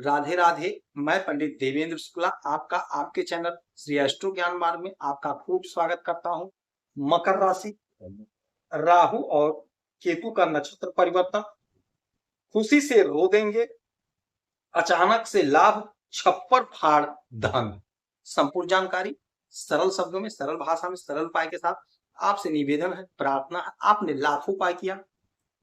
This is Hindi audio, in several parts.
राधे राधे। मैं पंडित देवेंद्र शुक्ला आपका आपके चैनल श्री एस्ट्रो ज्ञान मार्ग में आपका खूब स्वागत करता हूं। मकर राशि, राहु और केतु का नक्षत्र परिवर्तन, खुशी से रो देंगे, अचानक से लाभ, छप्पर फाड़ धन। संपूर्ण जानकारी सरल शब्दों में, सरल भाषा में, सरल उपाय के साथ आपसे निवेदन है, प्रार्थना है। आपने लाखों उपाय किया,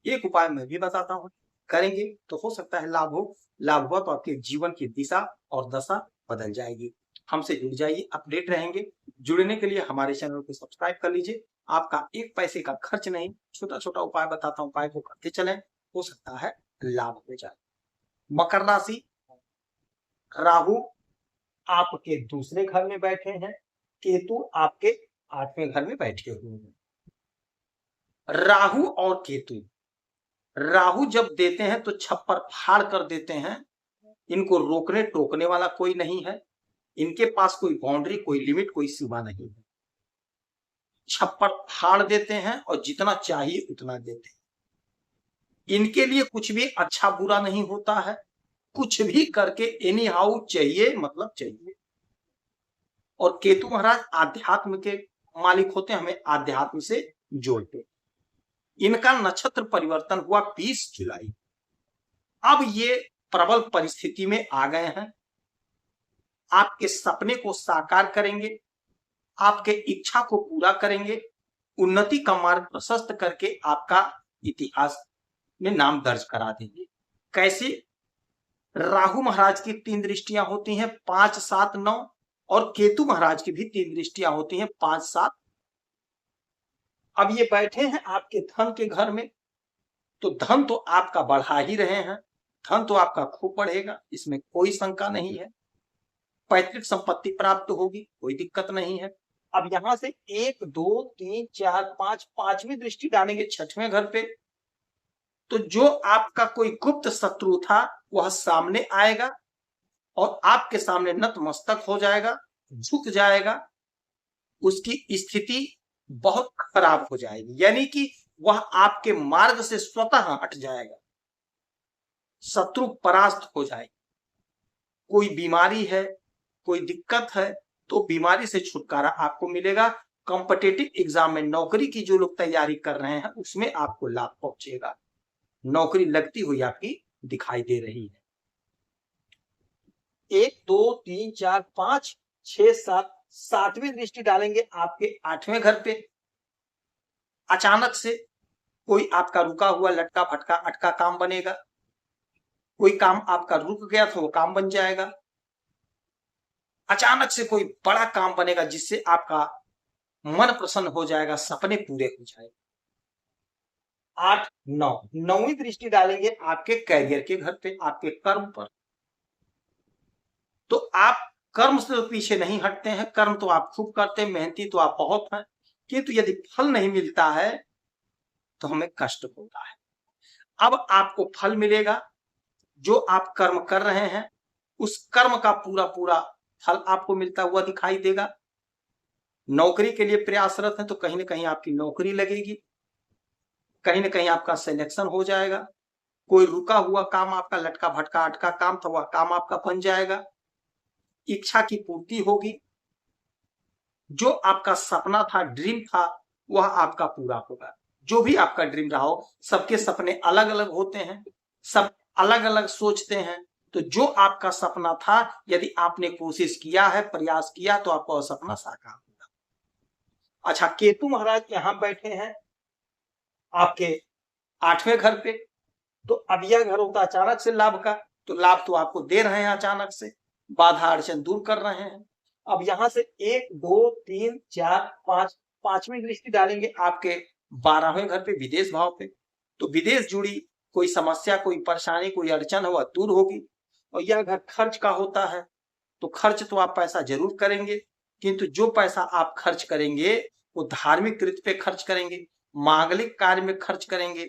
एक उपाय मैं भी बताता हूं, करेंगे तो हो सकता है लाभ हो। लाभ हुआ तो आपके जीवन की दिशा और दशा बदल जाएगी। हमसे जुड़ जाइए, अपडेट रहेंगे। जुड़ने के लिए हमारे चैनल को सब्सक्राइब कर लीजिए। आपका एक पैसे का खर्च नहीं, छोटा छोटा उपाय बताता हूं, उपाय को करते चलें, हो सकता है लाभ हो जाए। मकर राशि, राहु आपके दूसरे घर में बैठे हैं, केतु आपके 8वें घर में बैठे हुए हैं। राहु और केतु, राहु जब देते हैं तो छप्पर फाड़ कर देते हैं। इनको रोकने टोकने वाला कोई नहीं है, इनके पास कोई बाउंड्री, कोई लिमिट, कोई सीमा नहीं है। छप्पर फाड़ देते हैं और जितना चाहिए उतना देते हैं। इनके लिए कुछ भी अच्छा बुरा नहीं होता है, कुछ भी करके एनी हाउ चाहिए, मतलब चाहिए। और केतु महाराज आध्यात्म के मालिक होते हैं, हमें आध्यात्म से जोड़ते। इनका नक्षत्र परिवर्तन हुआ 20 जुलाई। अब ये प्रबल परिस्थिति में आ गए हैं, आपके सपने को साकार करेंगे, आपके इच्छा को पूरा करेंगे, उन्नति का मार्ग प्रशस्त करके आपका इतिहास में नाम दर्ज करा देंगे। कैसे? राहु महाराज की 3 दृष्टियां होती हैं, 5, 7, 9, और केतु महाराज की भी 3 दृष्टियां होती हैं, 5, 7। अब ये बैठे हैं आपके धन के घर में, तो धन तो आपका बढ़ा ही रहे हैं, धन तो आपका खूब बढ़ेगा, इसमें कोई शंका नहीं है। पैतृक संपत्ति प्राप्त होगी, कोई दिक्कत नहीं है। अब यहां से 1, 2, 3, 4, 5, 5वीं दृष्टि डालेंगे 6वें घर पे, तो जो आपका कोई गुप्त शत्रु था वह सामने आएगा और आपके सामने नतमस्तक हो जाएगा, झुक जाएगा। उसकी स्थिति बहुत खराब हो जाएगी, यानी कि वह आपके मार्ग से स्वतः हट जाएगा, शत्रु परास्त हो जाएगी। कोई बीमारी है, कोई दिक्कत है, तो बीमारी से छुटकारा आपको मिलेगा। कॉम्पिटिटिव एग्जाम में नौकरी की जो लोग तैयारी कर रहे हैं उसमें आपको लाभ पहुंचेगा, नौकरी लगती हुई आपकी दिखाई दे रही है। 1, 2, 3, 4, 5, 6, 7, 7वीं दृष्टि डालेंगे आपके 8वें घर पे। अचानक से कोई आपका रुका हुआ, लटका फटका, अटका काम बनेगा, कोई काम आपका रुक गया था वो काम बन जाएगा। अचानक से कोई बड़ा काम बनेगा जिससे आपका मन प्रसन्न हो जाएगा, सपने पूरे हो जाएंगे। 8, 9, 9वीं दृष्टि डालेंगे आपके कैरियर के घर पे, आपके कर्म पर। तो आप कर्म से पीछे नहीं हटते हैं, कर्म तो आप खूब करते हैं, मेहनती तो आप बहुत हैं, किंतु यदि फल नहीं मिलता है तो हमें कष्ट होता है। अब आपको फल मिलेगा, जो आप कर्म कर रहे हैं उस कर्म का पूरा पूरा फल आपको मिलता हुआ दिखाई देगा। नौकरी के लिए प्रयासरत है तो कहीं ना कहीं आपकी नौकरी लगेगी, कहीं ना कहीं आपका सिलेक्शन हो जाएगा। कोई रुका हुआ काम, आपका लटका भटका अटका काम था, वह काम आपका बन जाएगा। इच्छा की पूर्ति होगी, जो आपका सपना था, ड्रीम था, वह आपका पूरा होगा। जो भी आपका ड्रीम रहा हो, सबके सपने अलग अलग होते हैं, सब अलग अलग सोचते हैं, तो जो आपका सपना था यदि आपने कोशिश किया है, प्रयास किया, तो आपका सपना साकार होगा। अच्छा, केतु महाराज यहां बैठे हैं आपके 8वें घर पे, तो अब यह घर होता अचानक से लाभ का, तो लाभ तो आपको दे रहे हैं, अचानक से बाधा अड़चन दूर कर रहे हैं। अब यहां से 1, 2, 3, 4, 5, 5वीं दृष्टि डालेंगे आपके 12वें घर पे, विदेश भाव पे, तो विदेश जुड़ी कोई समस्या, कोई परेशानी, कोई अड़चन हो, वह दूर होगी। और यह घर खर्च का होता है, तो खर्च तो आप पैसा जरूर करेंगे, किंतु जो पैसा आप खर्च करेंगे वो धार्मिक कृत्य पे खर्च करेंगे, मांगलिक कार्य में खर्च करेंगे,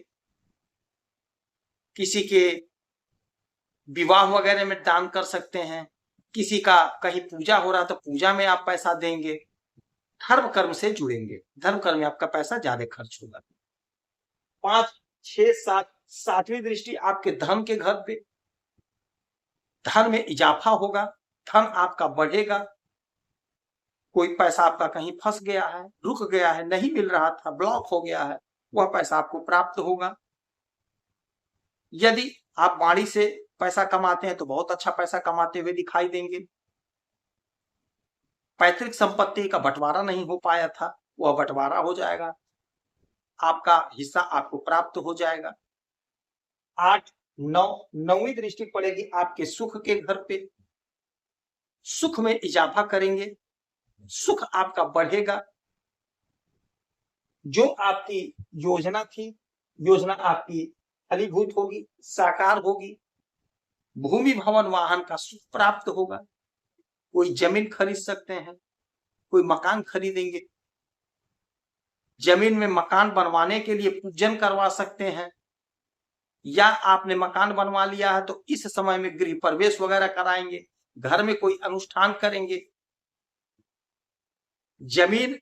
किसी के विवाह वगैरह में दान कर सकते हैं, किसी का कहीं पूजा हो रहा तो पूजा में आप पैसा देंगे, धर्म कर्म से जुड़ेंगे, धर्म कर्म में आपका पैसा ज्यादा खर्च होगा। 5, 6, 7, 7वीं दृष्टि आपके धन के घर पे, धन में इजाफा होगा, धन आपका बढ़ेगा। कोई पैसा आपका कहीं फंस गया है, रुक गया है, नहीं मिल रहा था, ब्लॉक हो गया है, वह पैसा आपको प्राप्त होगा। यदि आप वाणी से पैसा कमाते हैं तो बहुत अच्छा पैसा कमाते हुए दिखाई देंगे। पैतृक संपत्ति का बंटवारा नहीं हो पाया था, वह बंटवारा हो जाएगा, आपका हिस्सा आपको प्राप्त हो जाएगा। 8, 9, 9वीं दृष्टि पड़ेगी आपके सुख के घर पे, सुख में इजाफा करेंगे, सुख आपका बढ़ेगा। जो आपकी योजना थी, योजना आपकी फलीभूत होगी, साकार होगी। भूमि भवन वाहन का सुख प्राप्त होगा। कोई जमीन खरीद सकते हैं, कोई मकान खरीदेंगे, जमीन में मकान बनवाने के लिए पूजन करवा सकते हैं, या आपने मकान बनवा लिया है तो इस समय में गृह प्रवेश वगैरह कराएंगे, घर में कोई अनुष्ठान करेंगे। जमीन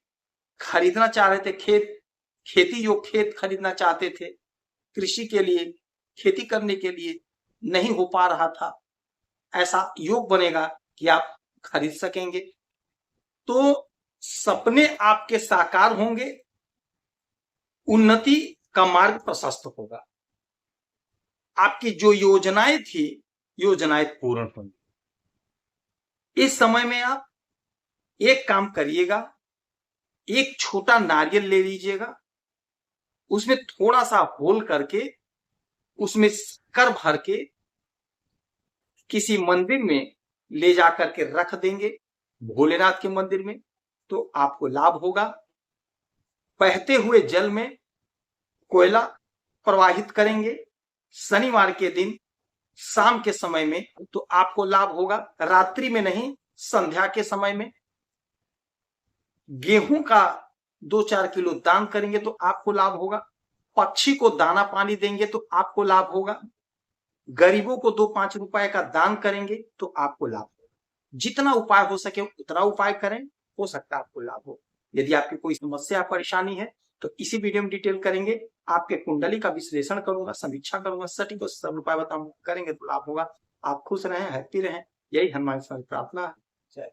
खरीदना चाह रहे थे, खेती योग खेत खरीदना चाहते थे, कृषि के लिए, खेती करने के लिए नहीं हो पा रहा था, ऐसा योग बनेगा कि आप खरीद सकेंगे। तो सपने आपके साकार होंगे, उन्नति का मार्ग प्रशस्त होगा, आपकी जो योजनाएं थी, योजनाएं पूर्ण होंगी। इस समय में आप एक काम करिएगा, एक छोटा नारियल ले लीजिएगा, उसमें थोड़ा सा होल करके उसमें शक्कर भर के किसी मंदिर में ले जाकर के रख देंगे, भोलेनाथ के मंदिर में, तो आपको लाभ होगा। बहते हुए जल में कोयला प्रवाहित करेंगे शनिवार के दिन शाम के समय में, तो आपको लाभ होगा। रात्रि में नहीं, संध्या के समय में। गेहूं का 2-4 किलो दान करेंगे तो आपको लाभ होगा। पक्षी को दाना पानी देंगे तो आपको लाभ होगा। गरीबों को 2-5 रुपए का दान करेंगे तो आपको लाभ होगा। जितना उपाय हो सके उतना उपाय करें, हो सकता है आपको लाभ हो। यदि आपकी कोई समस्या परेशानी है तो इसी वीडियो में डिटेल करेंगे, आपके कुंडली का विश्लेषण करूंगा, समीक्षा करूंगा, सटीक और सब उपाय बताऊंगा, करेंगे तो लाभ होगा। आप खुश रहें, हैप्पी रहें, यही हनुमान स्वामी प्रार्थना है। जय